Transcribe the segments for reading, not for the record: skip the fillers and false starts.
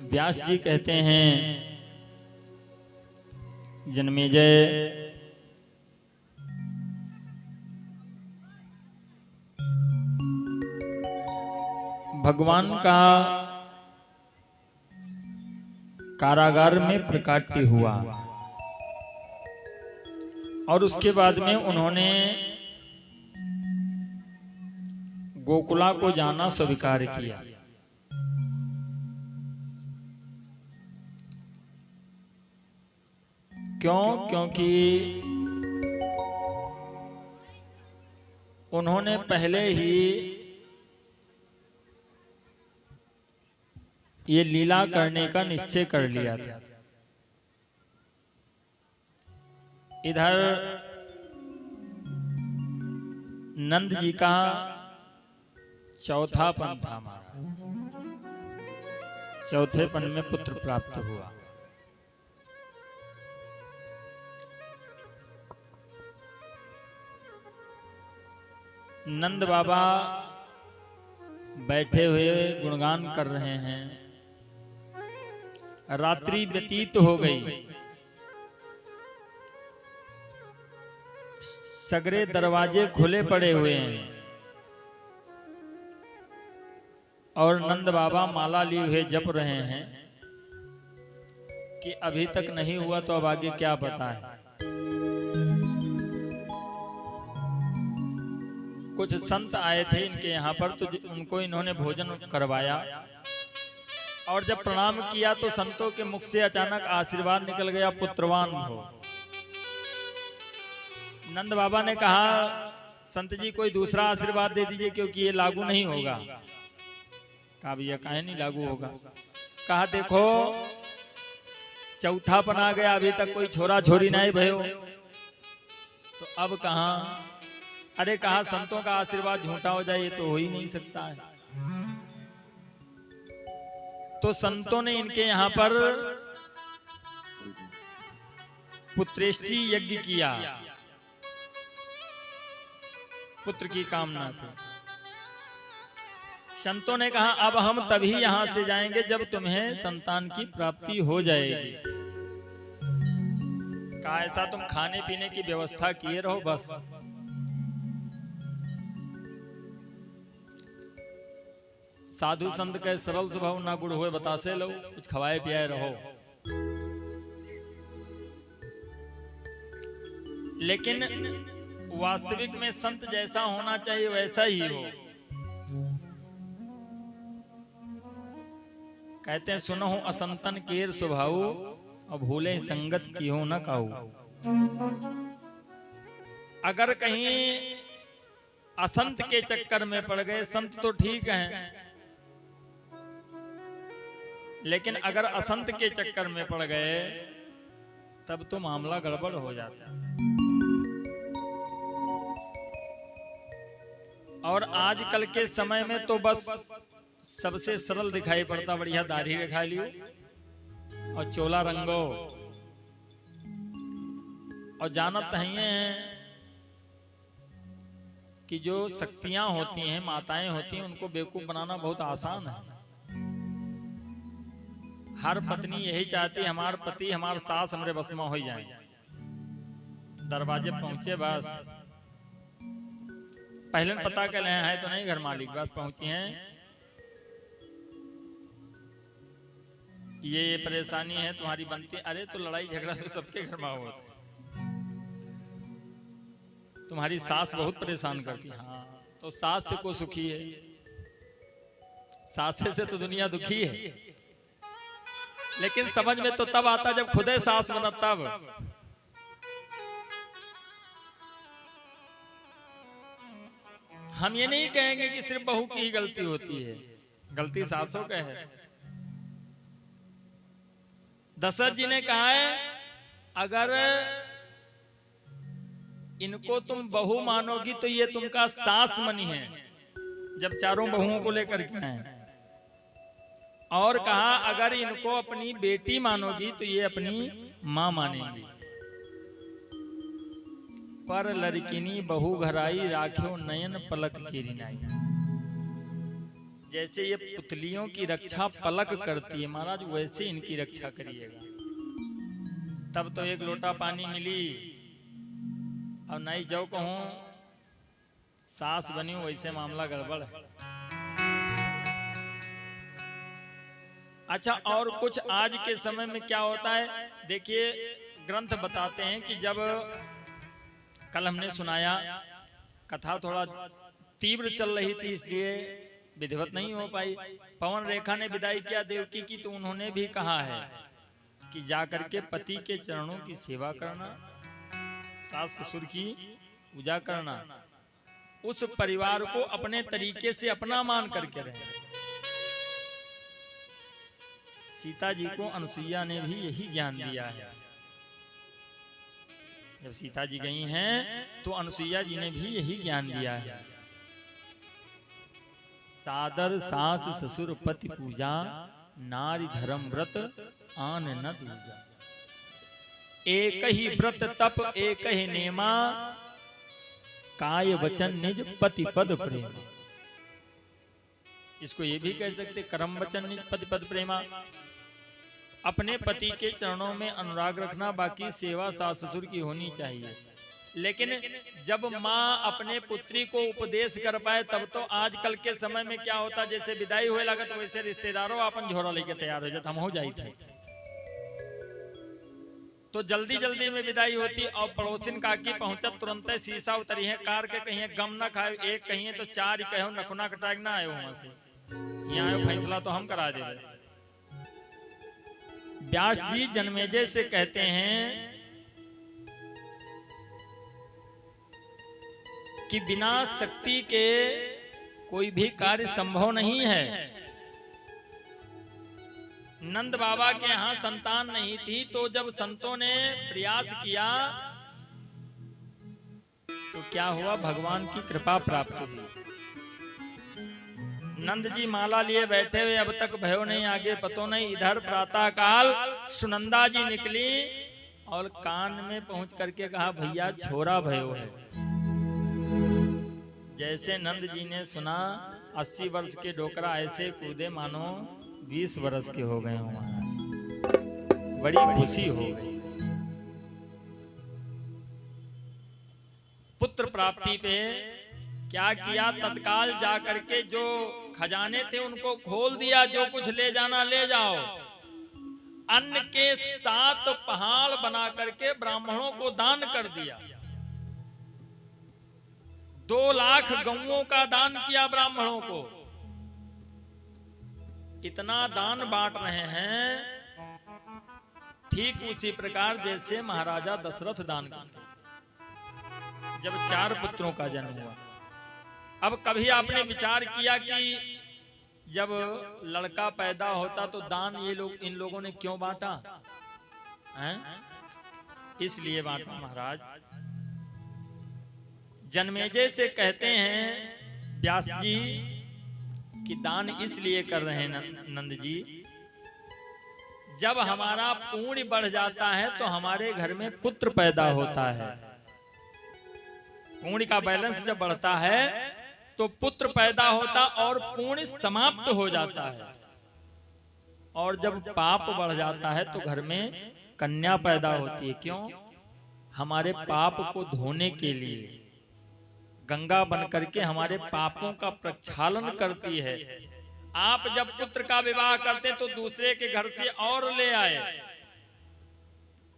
व्यास जी कहते हैं, जन्मेजय भगवान का कारागार में प्रकाट्य हुआ और उसके बाद में उन्होंने गोकुला को जाना स्वीकार किया। क्यों? क्योंकि उन्होंने पहले ही ये लीला करने का निश्चय कर लिया था। इधर नंद जी का चौथा पन था, चौथे पन में पुत्र प्राप्त हुआ। नंद बाबा बैठे हुए गुणगान कर रहे हैं। रात्रि व्यतीत हो गई, सगरे दरवाजे खुले पड़े हुए हैं और नंद बाबा माला लिए हुए जप रहे हैं कि अभी तक नहीं हुआ तो अब आगे क्या बताएं। कुछ संत आए थे इनके यहाँ पर, तो उनको इन्होंने भोजन करवाया और जब प्रणाम किया तो संतों के मुख से अचानक आशीर्वाद निकल गया, पुत्रवान हो। नंद बाबा ने कहा, संत जी कोई दूसरा आशीर्वाद दे दीजिए क्योंकि ये लागू नहीं होगा। कहा भैया काहे नहीं लागू होगा? कहा देखो चौथा पन आ गया, अभी तक कोई छोरा छोरी नहीं भयो, तो अब कहा? अरे कहा संतों का आशीर्वाद झूठा हो जाए ये तो हो ही नहीं सकता है। तो संतों ने इनके यहाँ पर पुत्रेष्टि यज्ञ किया पुत्र की कामना से। संतों ने कहा अब हम तभी यहां से जाएंगे जब तुम्हें संतान की प्राप्ति हो जाएगी। कहा ऐसा तुम खाने पीने की व्यवस्था किए रहो बस। साधु संत के सरल स्वभाव ना गुड़ हुए बतासे लो, कुछ खवाए पियाए रहो। लेकिन वास्तविक में संत जैसा होना चाहिए वैसा ही हो। कहते हैं सुनो असंतन केर स्वभाव, अब भूले संगत की हो न काऊ। अगर कहीं असंत के चक्कर में पड़ गए, संत तो ठीक हैं, लेकिन अगर असंत के चक्कर में पड़ गए तब तो मामला गड़बड़ हो जाता है। और आजकल के समय में तो बस सबसे सरल दिखाई पड़ता, बढ़िया दाढ़ी दिखा लियो और चोला रंगो और जानत हैं कि जो शक्तियां होती हैं, माताएं होती हैं, उनको बेवकूफ बनाना बहुत आसान है। हर पत्नी यही चाहती है हमारे पति हमारे सास हमारे बस में हो जाए। दरवाजे पहुंचे बस पहले पता कर रहे हैं तो नहीं घर मालिक, बस पहुंची हैं, ये परेशानी है तुम्हारी बनती। अरे तो लड़ाई झगड़ा तो सबके घर में होता है, तुम्हारी सास बहुत परेशान करती है। हाँ तो सास से को सुखी है, सास से तो दुनिया दुखी है। लेकिन समझ में तो तब आता जब खुदे सास बना तब। हम ये नहीं कहेंगे कि सिर्फ बहू की ही गलती होती है, गलती सासों का है। दशरथ जी ने कहा है अगर इनको तुम बहू मानोगी तो ये तुमका सास मनी है, जब चारों बहुओं को लेकर के आए। और कहा अगर इनको अपनी बेटी मानोगी तो ये अपनी मां मानेंगी। पर लड़किनी बहु घराई राख्यो नयन पलक की रिनाई। जैसे ये पुतलियों की रक्षा पलक करती है महाराज, वैसे इनकी रक्षा करिएगा। तब तो एक लोटा पानी मिली, अब नहीं जाओ कहूं सास बनी वैसे मामला गड़बड़ है। अच्छा, और कुछ आज के समय में क्या होता है, देखिए ग्रंथ बताते हैं कि जब कल हमने सुनाया, कथा थोड़ा तीव्र चल रही थी इसलिए विधिवत नहीं हो पाई। पवन रेखा ने विदाई किया देवकी की, तो उन्होंने भी कहा है कि जाकर के पति के चरणों की सेवा करना, सास ससुर की पूजा करना, उस परिवार को अपने तरीके से अपना मान करके रहे। सीता जी को अनुसुईया ने भी यही ज्ञान दिया है। जब सीता जी गई हैं तो अनुसुईया जी ने भी यही ज्ञान दिया है। सादर सास ससुर पति पूजा, नारी धर्म व्रत आन न दूजा। एक ही व्रत तप एक ही नेमा, काय वचन निज पति पद प्रेम। इसको ये भी कह सकते कर्म वचन निज पति पद प्रेमा। अपने पति के चरणों में अनुराग रखना, बाकी सेवा सास ससुर की होनी चाहिए। लेकिन जब माँ अपने पुत्री को उपदेश कर पाए तब तो आजकल के समय में क्या होता, जैसे विदाई हुए लगत वैसे रिश्तेदारों अपन झोरा लेके तैयार हो जाते, हम हो जाई थे तो जल्दी जल्दी में विदाई होती। और पड़ोसिन काकी पहुंचत तुरंत शीशा उतरी है कार के, कहीं गम ना खाए, एक कहीं तो चार कहो नखुना कटाक ना आयो वहां से, यहाँ आयो फैसला तो हम करा दे। व्यास जी जन्मेजय से कहते हैं कि बिना शक्ति के कोई भी कार्य संभव नहीं है। नंद बाबा के यहाँ संतान नहीं थी, तो जब संतों ने प्रयास किया तो क्या हुआ, भगवान की कृपा प्राप्त हुई। नंद जी माला लिए बैठे हुए, अब तक भयो नहीं आगे पतो नहीं। इधर प्रातः काल सुनंदा जी निकली और कान में पहुंच करके कहा, भैया छोरा भयो है। जैसे नंद जी ने सुना, 80 वर्ष के डोकरा ऐसे कूदे मानो 20 वर्ष के हो गए हों। बड़ी खुशी हो गई। पुत्र प्राप्ति पे क्या किया, तत्काल जाकर के जो खजाने थे उनको खोल दिया, जो कुछ ले जाना ले जाओ। अन्न के 7 पहाड़ बना करके ब्राह्मणों को दान कर दिया। 2 लाख गौओं का दान किया ब्राह्मणों को। इतना दान बांट रहे हैं ठीक उसी प्रकार जैसे महाराजा दशरथ दान करते जब 4 पुत्रों का जन्म हुआ। अब कभी आपने विचार किया कि जब लड़का पैदा होता तो दान ये लोग इन लोगों ने क्यों बांटा हैं? इसलिए बांटा महाराज। जन्मेजय से कहते हैं व्यास जी कि दान इसलिए कर रहे हैं नंद जी, जब हमारा पुण्य बढ़ जाता है तो हमारे घर में पुत्र पैदा होता है। पुण्य का बैलेंस जब बढ़ता है तो पुत्र पैदा होता और पुण्य समाप्त हो जाता है। और जब पाप बढ़ जाता है तो घर में कन्या पैदा होती है। क्यों? हमारे पाप को धोने के लिए गंगा बन करके हमारे पापों का प्रक्षालन करती है। आप जब पुत्र का विवाह करते तो दूसरे के घर से और ले आए,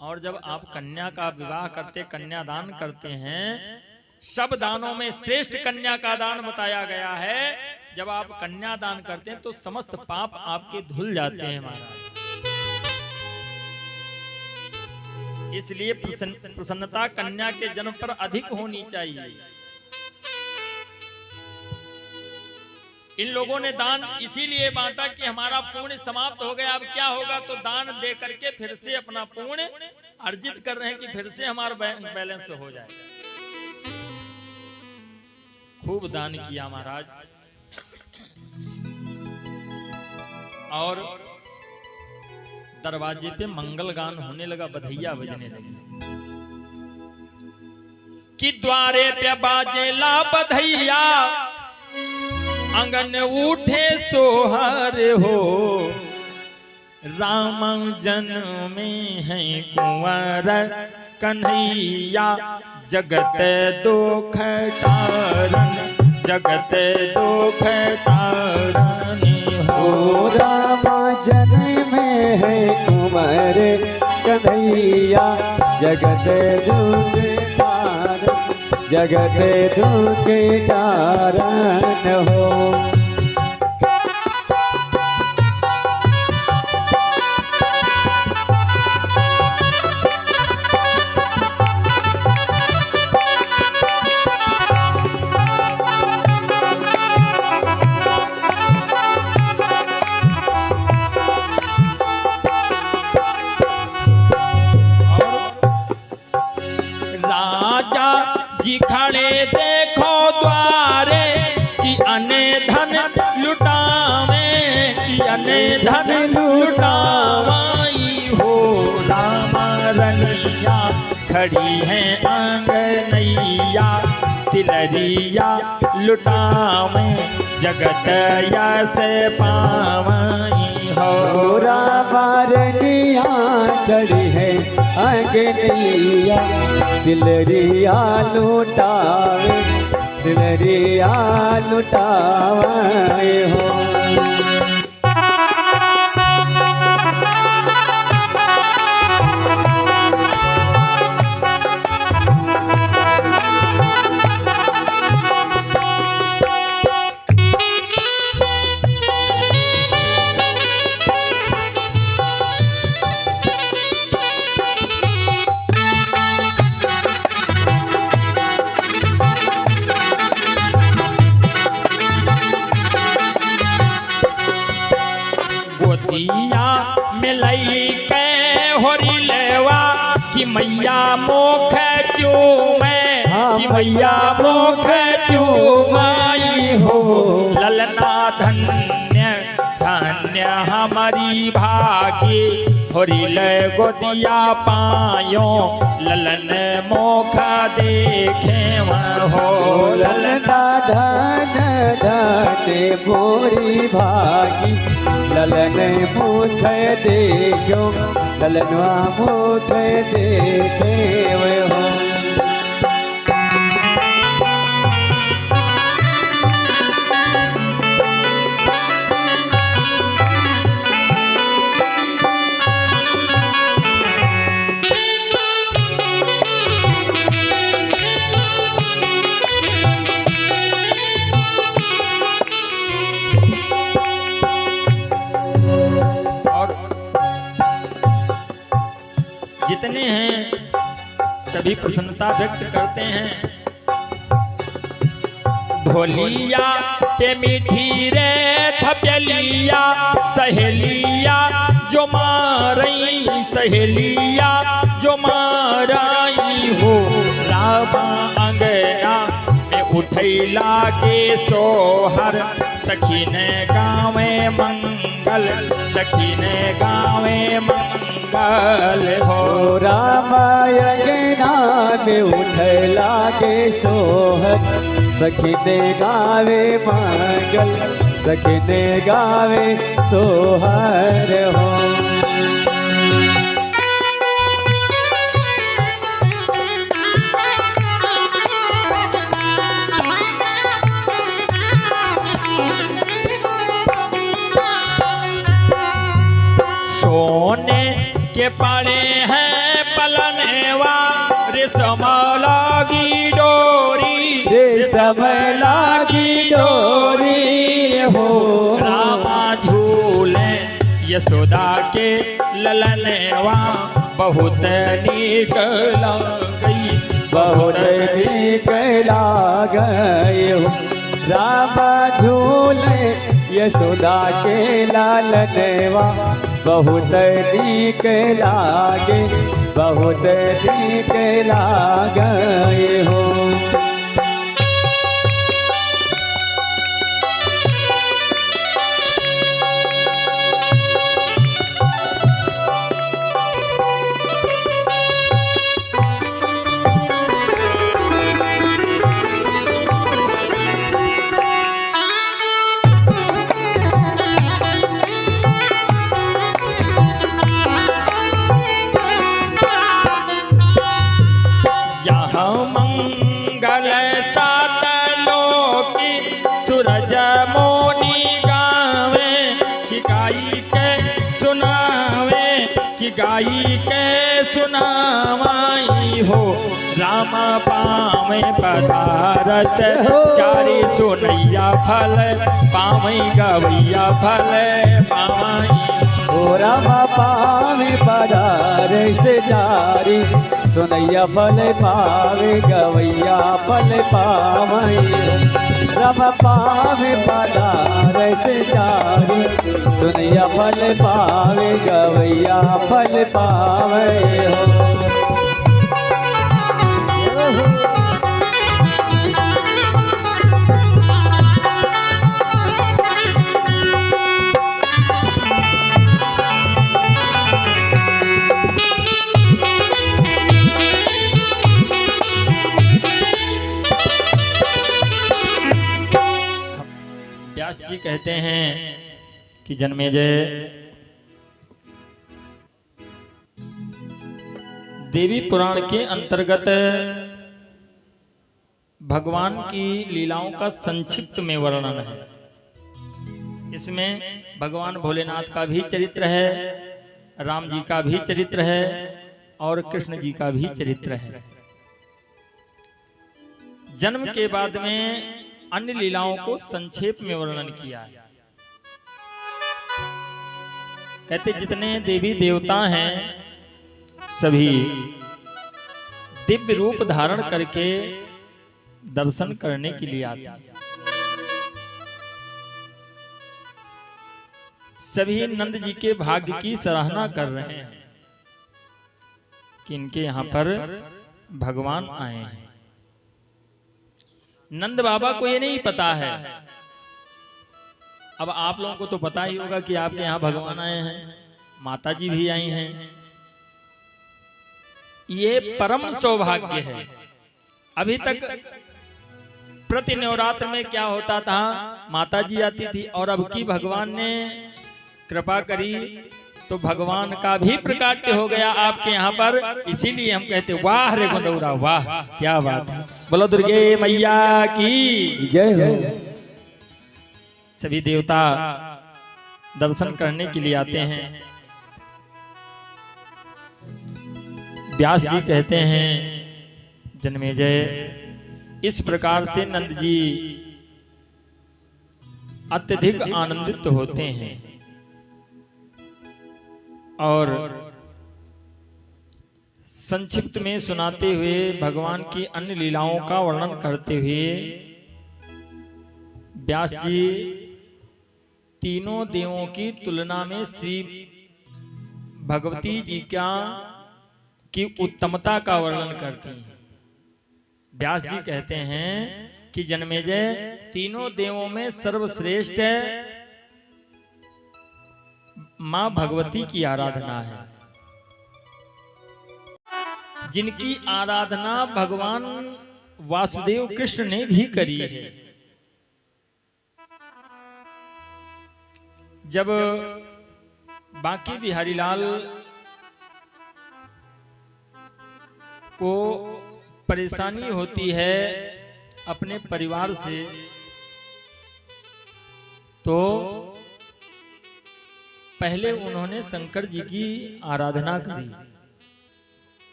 और जब आप कन्या का विवाह करते, कन्यादान करते हैं, सब दानों में श्रेष्ठ कन्या का दान बताया गया है। जब आप कन्यादान करते हैं तो समस्त पाप आपके धुल जाते हैं महाराज। इसलिए प्रसन्नता कन्या के जन्म पर अधिक होनी चाहिए। इन लोगों ने दान इसीलिए बांटा कि हमारा पुण्य समाप्त हो गया, अब क्या होगा, तो दान दे करके फिर से अपना पुण्य अर्जित कर रहे हैं कि फिर से हमारा बैलेंस हो जाए। खूब दान किया महाराज। और दरवाजे पे मंगल गान होने लगा, बधैया बजने लगे कि द्वारे पे बाजेला बधैया, अंगन उठे सोहर हो, राम जन्मे हैं कुंवर कन्हैया, जगत दुख तारन, जगत दुख तारन हो। राम जन्मे है कुंवर कन्हैया, जगत दुख तारन, जगत दुख तारन हो। जी खड़े देखो द्वारे, कि अने धन लुटावे, कि अने धन लुटावाई हो। राम रनिया खड़ी है आंगनैया, तिलरिया लुटावे, जगत यस पावई हो। राम रनिया खड़ी है आंगनैया, तिलरिया लुटावे, तिलरिया लुटावे हो। गोदिया मिलई के होरी लेवा, कि मैया मोख चूमे, कि मैया मोख चूमाई हो। ललना धन्य धन्य हमारी भागी, होरी ले गोदिया पायो, ललन मोख देखे हो। ललना धन धन मोरी भागी, ललन मुख देखो, ललनवा मुख देखे हो। जितने हैं सभी प्रसन्नता व्यक्त करते हैं। ढोलिया ते मीठी रे थपलिया, सहेलिया जो मारई, सहेलिया जो मारई हो। रामा अंगना में उठैला के सोहर, सखी ने गावे मंगल, सखी ने गावे मंगल हो। रामायणा में उठला के सोहर, सखी ने गावे मंगल, सखी ने गावे सोहर हो। सोने के पड़े हैं पलनेवा, रेशम लागी डोरी, रेशम लागी डोरी हो। रामा झूले यशोदा के ललनेवा, बहुत नीक लगई, बहुत नीक लागई हो। रामा झूले यशोदा के लालनवा, बहुत नीक लागे, बहुत नीक लागे हो। गाई के सुनावाई हो, राम पावे पधारस चारे सोनैया फल पावई गवैया फल पावई। ओ राम पावे पधार से चारी सुनैया फल पावे गवैया फल पावई। राम पावे पधार से चारी सुनैया फल पावे गवैया फल पावे हो। व्यास जी कहते हैं कि जन्मेजय, देवी पुराण के अंतर्गत भगवान की लीलाओं का संक्षिप्त में वर्णन है। इसमें भगवान भोलेनाथ का भी चरित्र है, राम जी का भी चरित्र है और कृष्ण जी का भी चरित्र है। जन्म के बाद में अन्य लीलाओं को संक्षेप में वर्णन किया है। कहते जितने देवी देवता हैं सभी दिव्य रूप धारण करके दर्शन करने के लिए आते हैं। सभी नंद जी के भाग्य की सराहना कर रहे हैं कि इनके यहाँ पर भगवान आए हैं। नंद बाबा को ये नहीं पता है। अब आप लोगों को तो पता ही होगा कि आपके यहाँ भगवान आए हैं, माता जी भी आई हैं। ये परम सौभाग्य है। अभी तक प्रति नवरात्र में क्या होता था, माता जी आती थी, और अब की भगवान ने कृपा करी तो भगवान का भी प्रकाट्य हो गया आपके यहाँ पर। इसीलिए हम कहते वाह रे गोदौरा वाह, क्या बात है। बोलो दुर्गे मैया की जय हो। सभी देवता दर्शन करने के लिए आते हैं। व्यास जी कहते हैं जन्मेजय, इस प्रकार से नंद जी अत्यधिक आनंदित होते हैं और संक्षिप्त में सुनाते हुए भगवान की अन्य लीलाओं का वर्णन करते हुए व्यास जी तीनों देवों की तुलना में श्री भगवती जी की उत्तमता का वर्णन करते हैं। व्यास जी कहते हैं कि जन्मेजय, तीनों देवों में सर्वश्रेष्ठ मां भगवती की आराधना है, जिनकी आराधना भगवान वासुदेव कृष्ण ने भी करी है। जब बांके बिहारी लाल को परेशानी होती है अपने परिवार से, तो पहले उन्होंने शंकर जी की आराधना करी।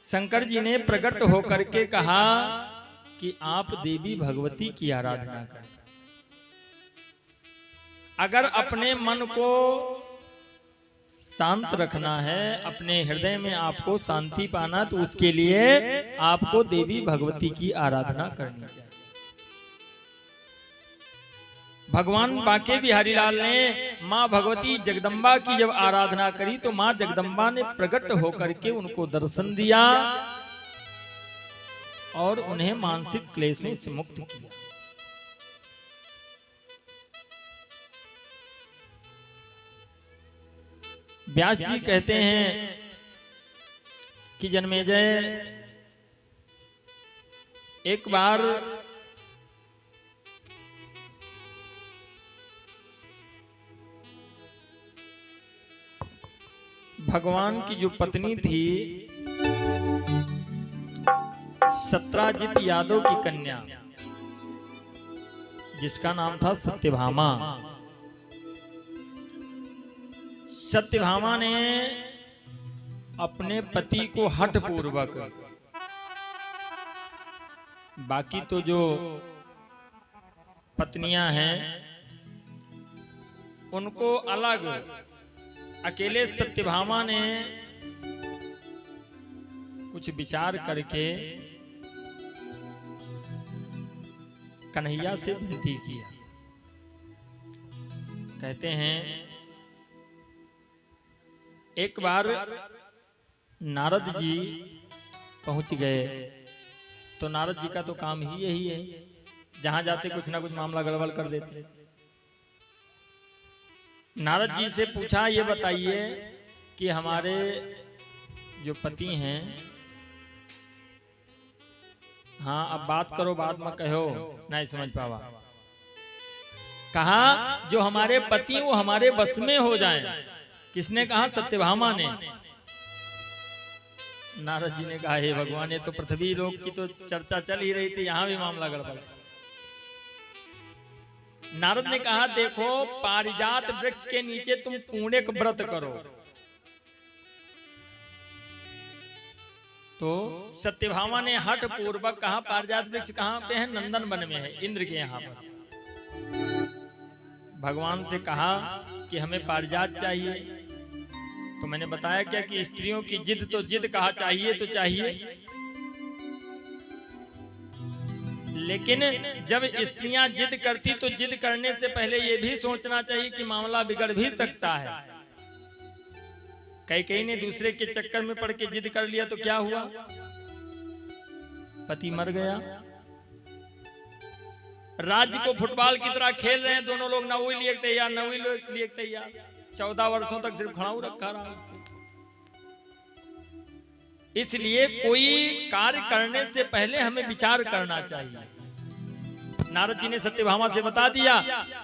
शंकर जी ने प्रकट होकर के कहा कि आप देवी भगवती की आराधना करें। अगर अपने मन को शांत रखना है, अपने हृदय में आपको शांति पाना, तो उसके लिए आपको देवी भगवती की आराधना करनी चाहिए। भगवान बांके बिहारी लाल ने मां भगवती जगदम्बा की जब आराधना करी तो मां जगदम्बा ने प्रकट होकर के उनको दर्शन दिया और उन्हें मानसिक क्लेशों से मुक्त किया। व्यास जी कहते हैं कि जन्मेजय, एक बार भगवान की जो पत्नी थी सत्राजित यादव की कन्या, जिसका नाम था सत्यभामा, सत्यभामा ने अपने पति को हठ पूर्वक, बाकी तो जो पत्नियां हैं उनको अलग, अकेले सत्यभामा ने कुछ विचार करके कन्हैया से विनती किया। कहते हैं एक बार नारद जी पहुंच गए, तो नारद जी का तो काम ही यही है, जहां जाते कुछ ना कुछ मामला गड़बड़ कर देते। नारद जी से पूछा, ये बताइए कि हमारे जो पति हैं, हाँ अब बात करो, बात मत कहो, नहीं समझ पावा। कहा जो हमारे पति वो हमारे बस में हो जाएं। किसने कहा? सत्यभामा ने। नारद जी ने कहा, हे भगवान, ये तो पृथ्वी लोक की तो चर्चा चल ही रही थी, यहां भी मामला गड़बड़। नारद ने कहा, देखो पारिजात वृक्ष के नीचे तुम पुण्यक व्रत करो। तो सत्यभामा ने हठ पूर्वक कहा, पारिजात वृक्ष कहां पे है? नंदन वन में है, इंद्र के यहां पर। भगवान से कहा कि हमें पारिजात चाहिए। तो मैंने बताया क्या कि स्त्रियों की जिद तो जिद, कहा चाहिए तो चाहिए। लेकिन जब स्त्रियां जिद करती तो जिद करने से पहले ये भी सोचना चाहिए कि मामला बिगड़ भी सकता है। कई ने दूसरे के चक्कर में पड़ के जिद कर लिया तो क्या हुआ? पति मर गया। राज्य को फुटबॉल की तरह खेल रहे हैं दोनों लोग, ना वो लिए तैयार ना वो लिए तैयार। 14 वर्षों तक सिर्फ खड़ाऊ रखा रहा। इसलिए कोई कार्य करने से पहले हमें विचार करना चाहिए। नारद जी ने सत्यभामा से बता दिया।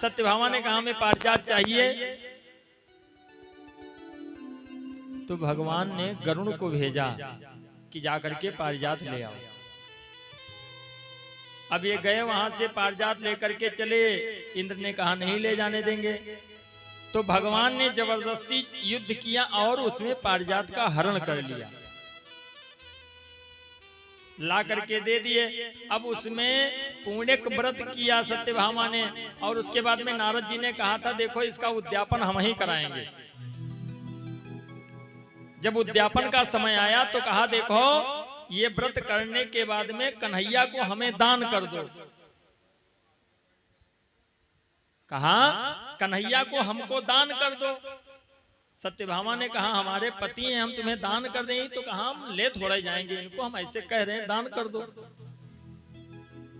सत्यभामा ने कहा, हमें पारिजात चाहिए। तो भगवान ने गरुड़ को भेजा कि जाकर के पारिजात ले आओ। अब ये गए, वहां से पारिजात लेकर के चले। इंद्र ने कहा, नहीं ले जाने देंगे। तो भगवान ने जबरदस्ती युद्ध किया और उसमें पारिजात का हरण कर लिया, ला करके दे दिए। अब उसमें पुण्यक व्रत किया सत्यभामा ने, और उसके बाद में नारद जी ने कहा था, देखो इसका उद्यापन हम ही कराएंगे। जब उद्यापन का समय आया तो कहा, देखो ये व्रत करने के बाद में कन्हैया को हमें दान कर दो। कहा, कन्हैया को हमको दान कर दो। सत्यभामा ने कहा, हमारे पति हैं, हम तुम्हें दान कर देंगे। तो कहा, हम ले थोड़ा जाएंगे इनको, हम ऐसे कह रहे हैं, दान कर दो।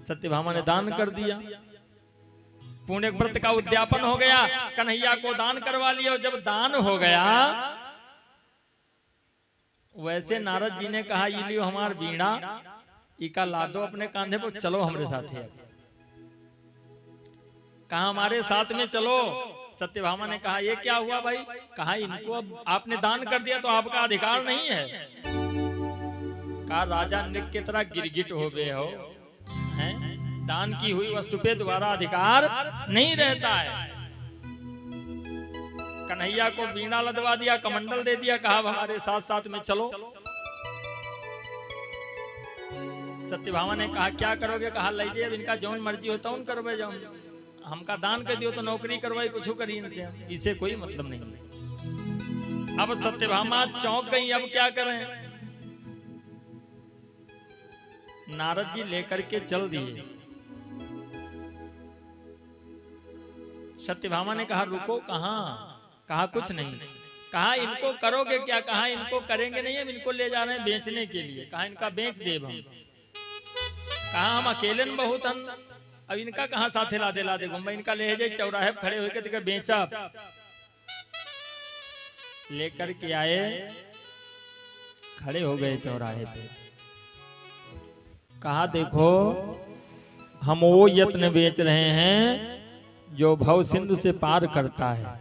सत्यभामा ने दान कर दिया। पुण्य व्रत का उद्यापन हो गया, कन्हैया को दान करवा लिया। और जब दान हो गया, वैसे नारद जी ने कहा, ये लियो हमार वीणा, इका ला दो अपने कांधे पर, चलो हमारे साथ है। कहा, हमारे साथ में चलो। सत्यभामा ने कहा, ये क्या हुआ भाई? कहा, इनको अब आपने दान कर दिया तो आपका अधिकार नहीं है। कहा, राजा नृग की तरह गिरगिट हो गए हो, हैं? दान की हुई वस्तु पे दोबारा अधिकार नहीं रहता है। कन्हैया को वीणा लदवा दिया, कमंडल दे दिया, कहा, हमारे साथ साथ में चलो। सत्यभामा ने कहा, क्या करोगे? कहा, लीजिए, अब इनका जौन मर्जी होता उन करवे जाऊं, हमका दान कर दियो तो नौकरी करवाई, कुछ करी इनसे, इसे कोई मतलब नहीं। अब सत्यभामा चौंक गई, अब क्या करें? नारद जी लेकर के चल दिए। सत्यभामा ने कहा, रुको, कहां? कहा, कुछ नहीं। कहा, इनको करोगे क्या? कहा, इनको करेंगे नहीं, हम इनको ले जा रहे हैं बेचने के लिए। कहा, इनका बेच देव हम। कहा, हम अकेले में बहुत हम, अब इनका कहां साथे ला दे घुमा, इनका ले जाए चौराहे खड़े होकर बेचा। लेकर के आए, खड़े हो गए चौराहे पे। कहा, देखो हम वो यत्न बेच रहे हैं जो भव सिंधु से पार करता है।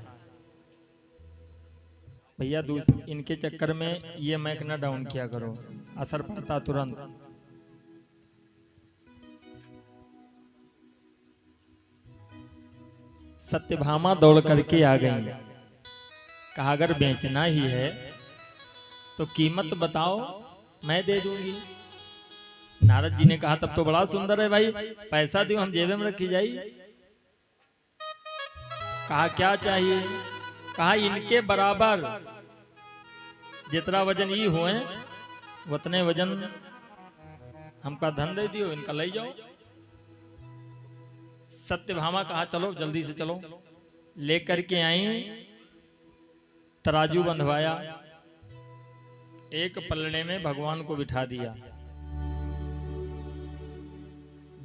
भैया इनके चक्कर में ये मैक ना डाउन किया करो, असर पड़ता तुरंत। सत्यभामा दौड़ करके आ गई। कहा अगर बेचना ही है तो कीमत बताओ, मैं दे दूंगी। नारद जी ने कहा तब तो बड़ा सुंदर है भाई, पैसा दो हम जेबे में रखी जाई। कहा क्या चाहिए? कहा इनके बराबर जितना वजन ये हुए उतने वजन हमका धन दे दियो, इनका ले जाओ। सत्यभामा कहा चलो जल्दी से चलो। लेकर के आई, तराजू बंधवाया, एक पलड़े में भगवान को बिठा दिया,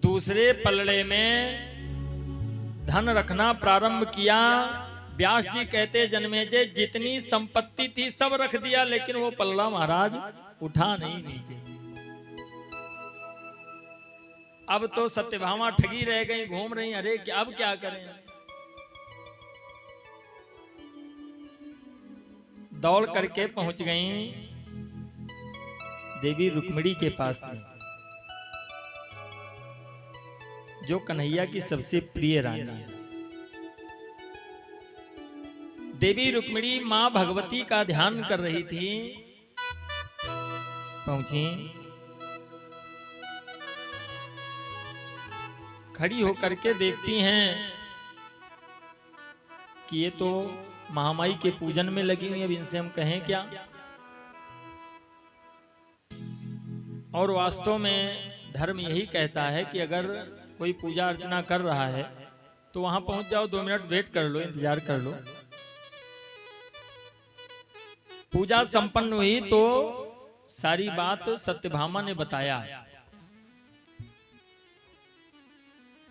दूसरे पलड़े में धन रखना प्रारंभ किया। व्यास जी कहते जन्मेजय जितनी संपत्ति थी सब रख दिया, लेकिन वो पल्ला महाराज उठा नहीं नीचे। अब तो सत्यभामा ठगी रह गई, घूम रही, अरे अब क्या करें। दौड़ करके पहुंच गई देवी रुक्मिणी के पास में, जो कन्हैया की सबसे प्रिय रानी है। देवी रुक्मिणी मां भगवती का ध्यान कर रही थी। पहुंची, खड़ी होकर के देखती हैं कि ये तो महामाई के पूजन में लगी हुई है, अब इनसे हम कहें क्या। और वास्तव में धर्म यही कहता है कि अगर कोई पूजा अर्चना कर रहा है तो वहां पहुंच जाओ, 2 मिनट वेट कर लो, इंतजार कर लो। पूजा संपन्न हुई तो सारी बात सत्यभामा ने बताया।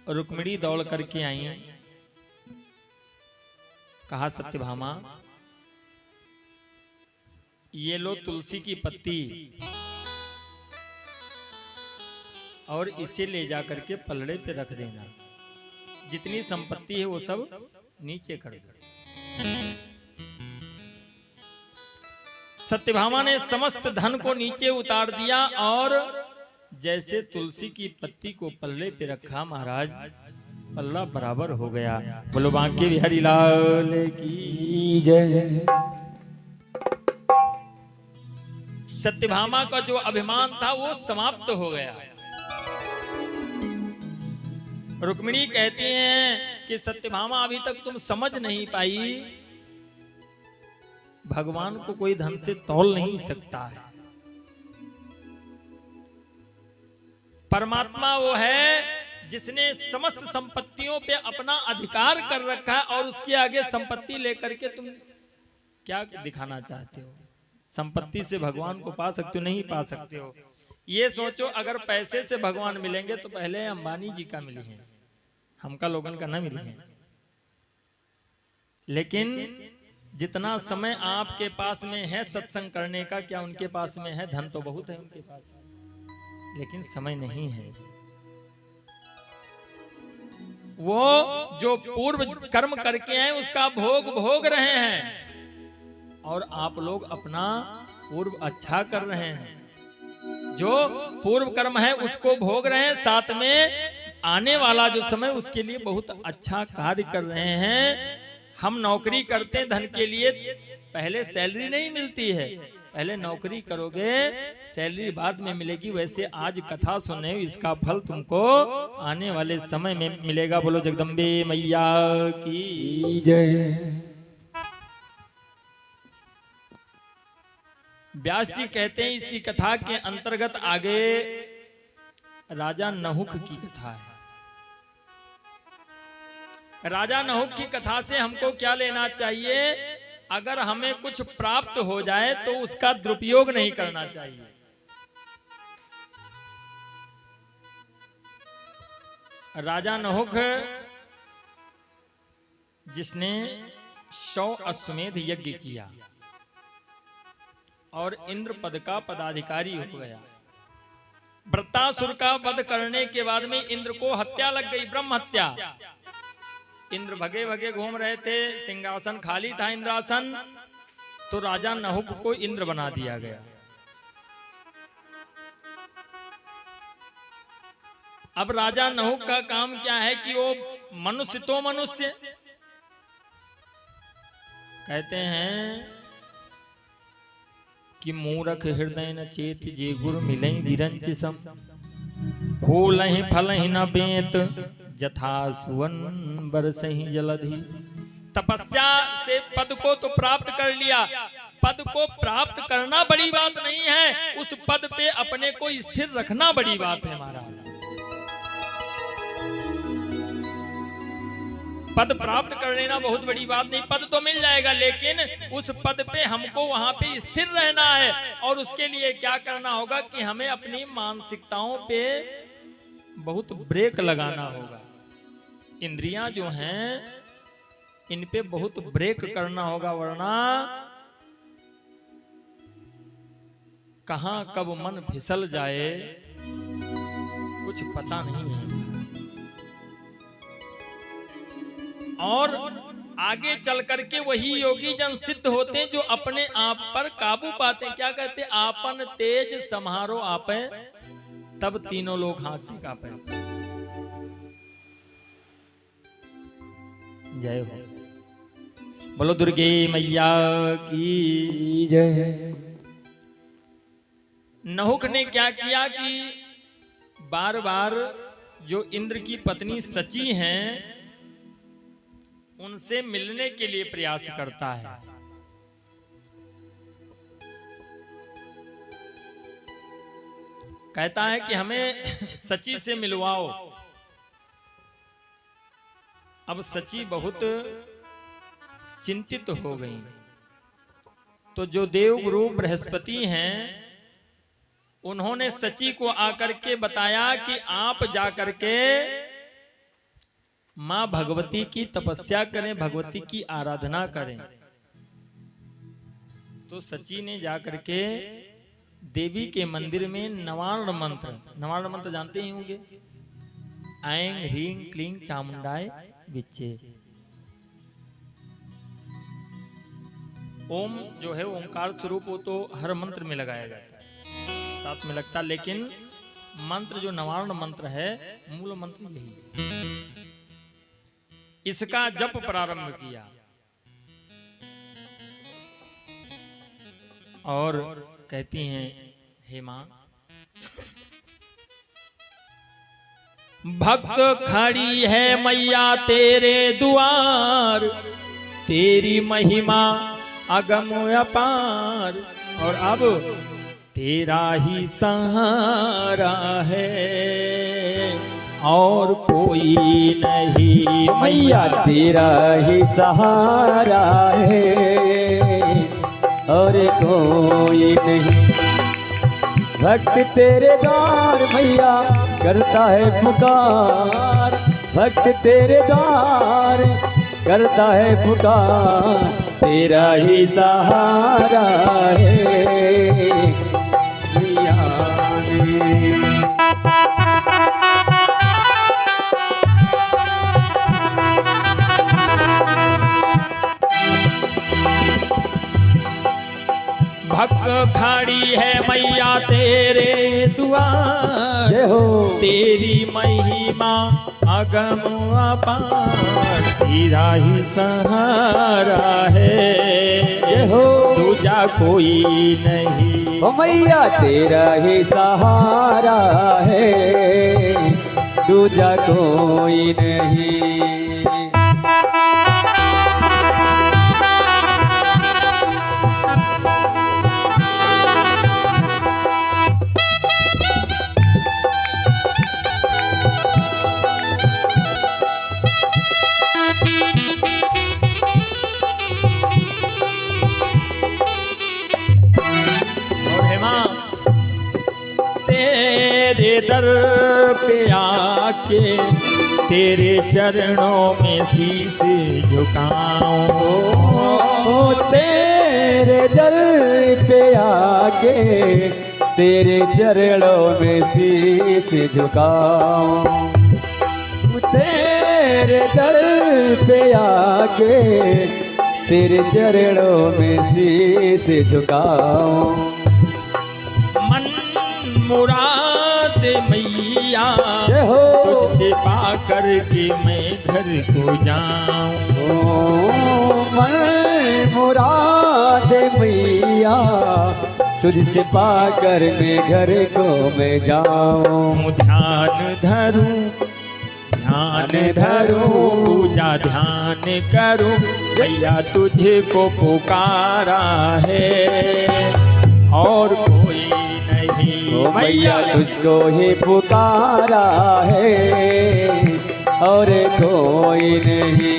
रुक्मिणी दौड़ करके आई, कहा सत्यभामा ये लो तुलसी की पत्ती और इसे ले जा करके पलड़े पे रख देना, जितनी संपत्ति है वो सब नीचे कर दो। सत्यभामा ने समस्त धन को नीचे उतार दिया और जैसे तुलसी की पत्ती को पल्ले पे रखा, महाराज पल्ला बराबर हो गया। बोलो बांके बिहारी लाल की जय। सत्यभामा का जो अभिमान था वो समाप्त हो गया। रुक्मिणी कहती हैं कि सत्यभामा अभी तक तुम समझ नहीं पाई, भगवान को कोई धन से तौल नहीं सकता है। परमात्मा वो है जिसने समस्त संपत्तियों पे अपना अधिकार कर रखा है, और उसके आगे संपत्ति लेकर के तुम क्या दिखाना चाहते हो। संपत्ति से भगवान को पा सकते हो? नहीं पा सकते हो। ये सोचो अगर पैसे से भगवान मिलेंगे तो पहले अंबानी जी का मिली है, हमका लोगन का ना मिली है। लेकिन जितना समय आपके पास में है सत्संग करने का, क्या उनके पास में है? धन तो बहुत है उनके पास, लेकिन समय नहीं है। वो जो पूर्व कर्म करके हैं उसका भोग भोग रहे हैं, और आप लोग अपना पूर्व अच्छा कर रहे हैं। जो पूर्व कर्म है उसको भोग रहे हैं, साथ में आने वाला जो समय उसके लिए बहुत अच्छा कार्य कर रहे हैं। हम नौकरी करते हैं धन के लिए, पहले सैलरी नहीं मिलती है, पहले नौकरी करोगे सैलरी बाद में मिलेगी। वैसे आज कथा सुने इसका फल तुमको आने वाले समय में मिलेगा। बोलो जगदम्बे मैया की जय। व्यास जी कहते हैं इसी कथा के अंतर्गत आगे राजा नहुक की कथा है। राजा नहुक की कथा से हमको क्या लेना चाहिए? अगर हमें कुछ प्राप्त हो जाए तो उसका दुरुपयोग नहीं करना चाहिए। राजा नहुक जिसने 100 अश्वमेध यज्ञ किया और इंद्र पद का पदाधिकारी हो गया। वृत्तासुर का वध करने के बाद में इंद्र को हत्या लग गई, ब्रह्म हत्या। इंद्र भगे भगे घूम रहे थे, सिंहासन खाली था इंद्रासन, तो राजा नहुक को इंद्र बना दिया गया। अब राजा नहुक का काम क्या है कि वो मनुष्य तो मनुष्य, कहते हैं कि मूरख हृदय न चेत जे गुरु मिले विरंच सम, फूल फल न बेत जथा सुवन बरसहि जलधि। तपस्या से पद को तो प्राप्त कर लिया, पद को प्राप्त करना बड़ी बात नहीं है, उस पद पे अपने को स्थिर रखना बड़ी बात है महाराज। पद प्राप्त कर लेना बहुत बड़ी बात नहीं, पद तो मिल जाएगा, लेकिन उस पद पे हमको वहां पे स्थिर रहना है। और उसके लिए क्या करना होगा कि हमें अपनी मानसिकताओं पे बहुत ब्रेक लगाना होगा। इंद्रियां जो हैं इन पे बहुत ब्रेक करना होगा, वरना कहां कब मन फिसल जाए कुछ पता नहीं है। और आगे चल करके वही योगी जन सिद्ध होते हैं जो अपने आप पर काबू पाते हैं। क्या कहते हैं? आपन तेज सम्हारो आपे, तब तीनों लोग हाथ कांपे। जय हो, बोलो दुर्गे मैया की जय। नहुक ने क्या किया कि बार बार जो इंद्र की पत्नी सची हैं उनसे मिलने के लिए प्रयास करता है। कहता है कि हमें सची से मिलवाओ। अब सची बहुत चिंतित हो गई, तो जो देवगुरु बृहस्पति हैं उन्होंने सची को आकर के बताया कि आप जाकर के मां भगवती की तपस्या करें, भगवती की आराधना करें। तो सची ने जाकर के देवी के मंदिर में नवार्ण मंत्र जानते ही होंगे, ऐं ह्रीं क्लीं चामुंडाय विच्चे। ओम जो है ओंकार स्वरूप, वो तो हर मंत्र में लगाया जाता है, साथ में लगता, लेकिन मंत्र जो नवार्ण मंत्र है मूल मंत्र यही, इसका जप प्रारंभ किया। और कहती हैं, हे मां, भक्त खड़ी है मैया तेरे द्वार, तेरी महिमा अगम अपार, और अब तेरा ही सहारा है और कोई नहीं। मैया तेरा ही सहारा है और कोई नहीं। भक्त तेरे द्वार मैया करता है पुकार, भक्त तेरे द्वार करता है पुकार, तेरा ही सहारा है मैया। भक्त खड़ी है मैया तेरे द्वार, हो तेरी महिमा अगम अपार, तेरा ही सहारा है हो दूजा कोई नहीं। ओ मैया तेरा ही सहारा है दूजा कोई नहीं। तेरे दर पे आके तेरे चरणों में शीश झुकाऊं, तेरे दर पे आके तेरे चरणों में शीश झुकाऊं, तेरे दर पे आके तेरे चरणों में शीश झुकाऊं। मुराद मैया तुझसे पाकर के मैं घर को जाऊं, मन तुझसे पाकर मैं घर को मैं जाऊं। ध्यान धरूं पूजा ध्यान करूं, मैया तुझको पुकारा है और कोई नहीं। ओ मैया तुझको ही पुकारा है और कोई नहीं।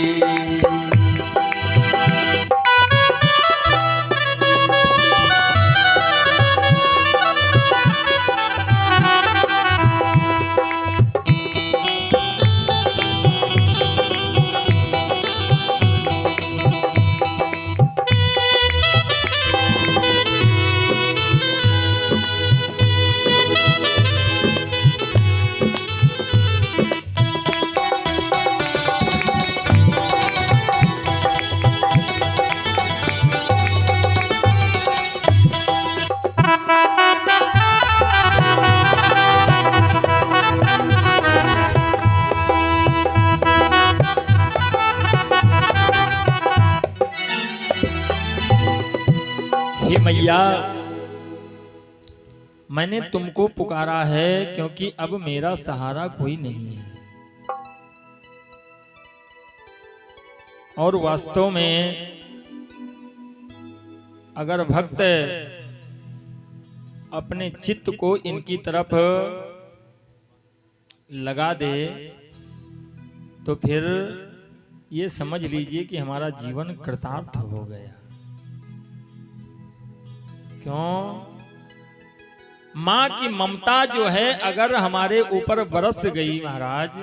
हे मैया, मैंने तुमको पुकारा है क्योंकि अब मेरा सहारा कोई नहीं है। और वास्तव में अगर भक्त अपने चित्त को इनकी तरफ लगा दे तो फिर ये समझ लीजिए कि हमारा जीवन कृतार्थ हो गया। क्यों? मां की ममता जो है अगर हमारे ऊपर बरस गई महाराज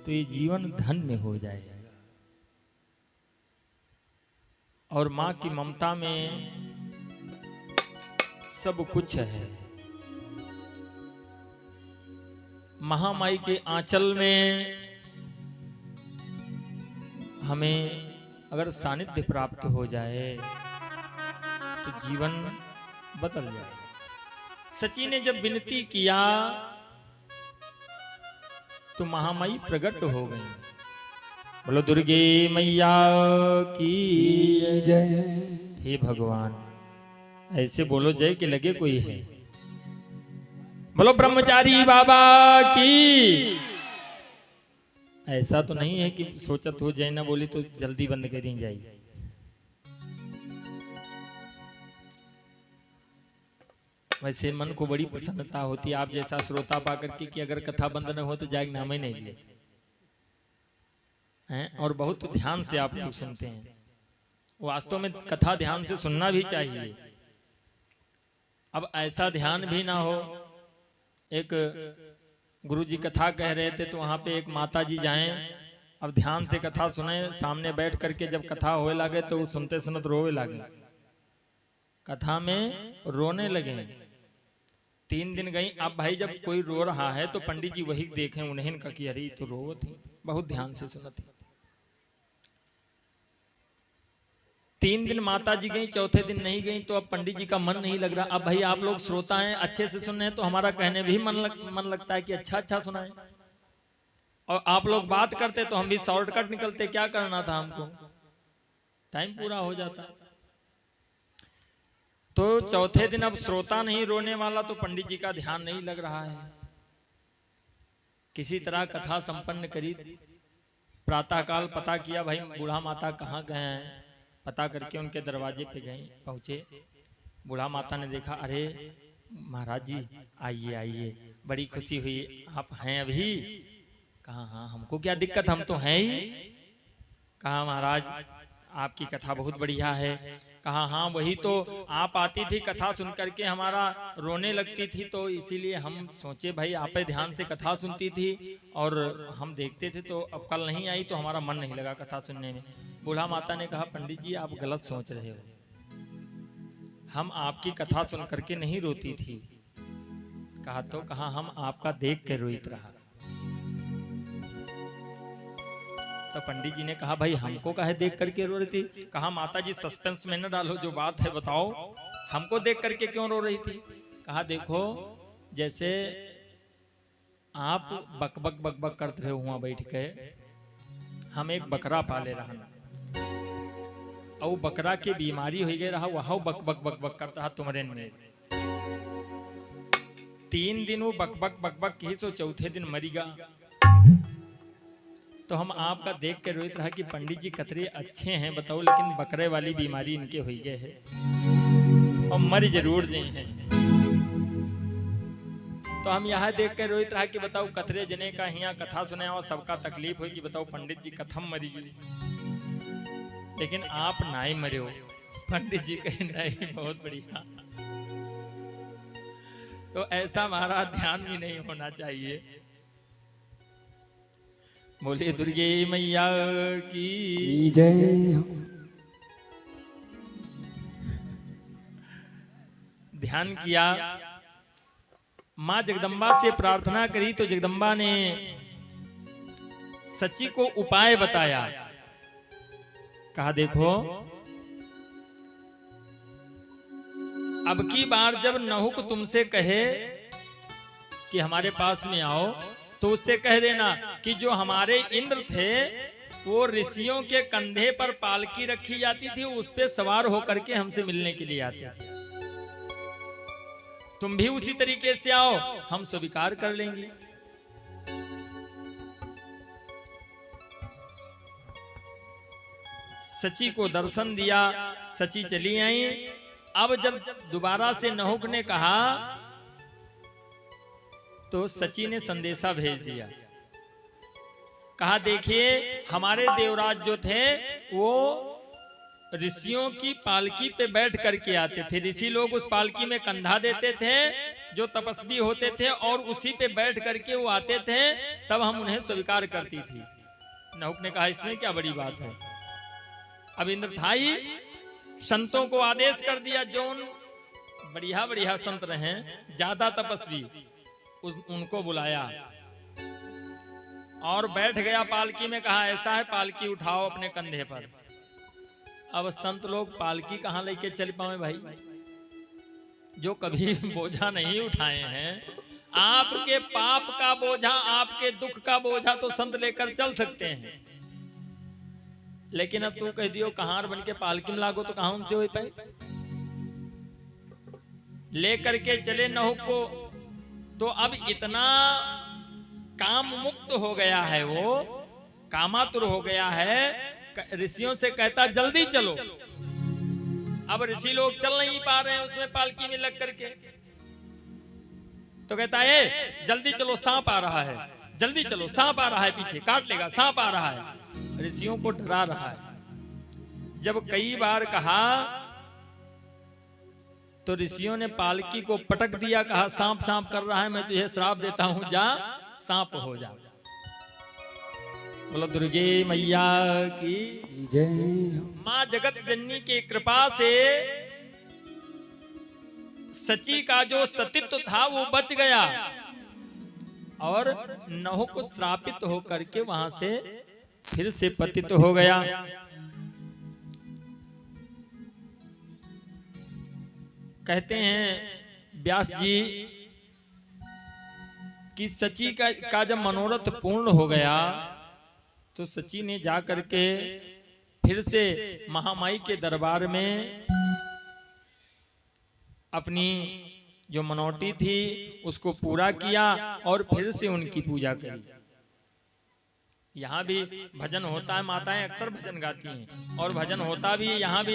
तो ये जीवन धन्य हो जाएगा। और मां की ममता में सब कुछ है। महामाई के आंचल में हमें अगर सानिध्य प्राप्त हो जाए तो जीवन बदल जाए। सची ने जब विनती किया तो महामाई प्रकट हो गई। बोलो दुर्गे मैया की जय। हे भगवान, ऐसे बोलो जय के लगे कोई है। बोलो ब्रह्मचारी बाबा की। ऐसा तो नहीं है कि सोचत हो जय ना बोली तो जल्दी बंद कर दी जाए। वैसे मन को बड़ी प्रसन्नता होती है आप जैसा श्रोता पाकर के कि अगर कथा बंद न हो तो जाग नाम ही नहीं ले हैं। और बहुत ध्यान से आप लोग सुनते हैं। वास्तव में कथा ध्यान से सुनना भी चाहिए। अब ऐसा ध्यान भी ना हो। एक गुरुजी कथा कह रहे थे तो वहां पे एक माता जी जाएं, अब ध्यान से कथा सुने, सामने बैठ करके जब कथा होए लगे तो सुनते सुनते रोवे लगे, कथा में रोने लगे। 3 दिन गई। अब भाई जब कोई रो रहा है तो पंडित जी वही देखें उन्हें का कि अरे तो रो थी, बहुत ध्यान से सुना थी। 3 दिन माता जी गई, चौथे दिन नहीं गई तो अब पंडित जी का मन नहीं लग रहा। अब भाई आप लोग श्रोता हैं, अच्छे से सुन रहे हैं तो हमारा कहने भी मन लगता है कि अच्छा सुनाए। और आप लोग बात करते तो हम भी शॉर्टकट निकलते, क्या करना था हमको, टाइम पूरा हो जाता। तो चौथे दिन अब श्रोता नहीं रोने वाला तो पंडित जी का ध्यान नहीं लग रहा है। किसी तरह कथा संपन्न करी। प्रातःकाल पता किया भाई बूढ़ा माता कहाँ गए हैं, पता करके उनके दरवाजे पे गए, पहुंचे। बूढ़ा माता ने देखा, अरे महाराज जी आइए आइए, बड़ी खुशी हुई, आप हैं अभी? कहा हाँ, हमको क्या दिक्कत, हम तो हैं ही। कहा महाराज आपकी कथा बहुत बढ़िया है। कहा हाँ वही तो, आप आती थी कथा सुन करके हमारा रोने लगती थी तो इसीलिए हम सोचे भाई आप पे ध्यान से कथा सुनती थी और हम देखते थे, तो अब कल नहीं आई तो हमारा मन नहीं लगा कथा सुनने में। बूढ़ा माता ने कहा पंडित जी आप गलत सोच रहे हो, हम आपकी कथा सुन करके नहीं रोती थी। कहा तो कहा हम आपका देख के रोइत रहा। तो पंडित जी ने कहा भाई हमको काहे देख करके रो रही थी? कहा माता जी सस्पेंस में न डालो, जो बात है बताओ, हमको देख करके क्यों रो रही थी? कहा देखो जैसे आप बक बक बक बक करते रहे वहां बैठ के, हम एक बकरा पाले रहना, और बकरा के बीमारी हो गई रहा, वह बक बक बक बक करता है तुम्हारे में। 3 दिन वो बक बक बक बक की, सो चौथे दिन मरीगा। तो हम आपका देख के रोहित रहा कि पंडित जी कतरे अच्छे हैं बताओ, लेकिन बकरे वाली बीमारी इनके हो गए है और मर जरूर गए हैं। तो हम यहाँ देख के रोहित रहा कि बताओ कतरे जने का यहाँ कथा सुने और सबका तकलीफ हुई कि बताओ पंडित जी कथम मरी गई, लेकिन आप नाई मरे हो। पंडित जी कहीं नहीं, बहुत बढ़िया। तो ऐसा हमारा ध्यान भी नहीं होना चाहिए। बोले दुर्गे मैया की जय हो। ध्यान किया, मां जगदम्बा से प्रार्थना करी तो जगदम्बा ने सची को उपाय बताया। कहा देखो अब की बार जब नहुक तुमसे कहे कि हमारे पास में आओ, तो उससे कह देना कि जो हमारे इंद्र थे वो ऋषियों के कंधे पर पालकी रखी जाती थी, उस पे सवार होकर के हमसे मिलने के लिए आते थे। तुम भी उसी तरीके से आओ, हम स्वीकार कर लेंगे। सची को दर्शन दिया, सची चली आई। अब जब दोबारा से नहुक ने कहा तो सची ने संदेशा भेज दिया। कहा देखिए हमारे देवराज जो थे वो ऋषियों की पालकी पे बैठ करके आते थे, ऋषि लोग उस पालकी में कंधा देते थे जो तपस्वी होते थे और उसी पे बैठ करके वो आते थे, तब हम उन्हें स्वीकार करती थी। नहुक ने कहा इसमें क्या बड़ी बात है। अब इंद्र था ही, संतों को आदेश कर दिया जो उन बढ़िया बढ़िया संत रहे ज्यादा तपस्वी, उनको बुलाया और बैठ गया पालकी में। कहा ऐसा है पालकी उठाओ अपने कंधे पर। अब संत लोग पालकी कहां लेके चल पाए भाई, जो कभी बोझा नहीं उठाए हैं। आपके पाप का बोझा, आपके दुख का बोझा तो संत लेकर चल सकते हैं, लेकिन अब तू कह दियो कहार बन के पालकी में लागो तो कहां उनसे हो पाए। लेकर के चले नहुक को, तो अब इतना काम मुक्त हो गया है, वो कामातुर हो गया है। ऋषियों से कहता जल्दी चलो। अब ऋषि लोग चल नहीं पा रहे हैं उसमें पालकी में लग करके, तो कहता है जल्दी चलो सांप आ रहा है, जल्दी चलो सांप आ रहा है, पीछे काट लेगा, सांप आ रहा है। ऋषियों को डरा रहा है। जब कई बार कहा तो ऋषियों ने पालकी को पटक दिया। कहा सांप सांप कर रहा है, मैं तुझे श्राप देता हूं, जा सांप हो जा। बोलो दुर्गे मैया की जय। मां जगत जननी की कृपा से सची का जो सतीत्व था वो बच गया और नहुक श्रापित होकर के वहां से फिर से पतित हो गया। कहते हैं व्यास जी कि सची का जब मनोरथ पूर्ण हो गया तो सची ने जाकर के फिर से महामाई के दरबार में अपनी जो मनौती थी उसको पूरा किया और फिर से उनकी पूजा करी। यहाँ भी भजन होता है, माताएं अक्सर भजन गाती हैं और भजन होता भी यहाँ भी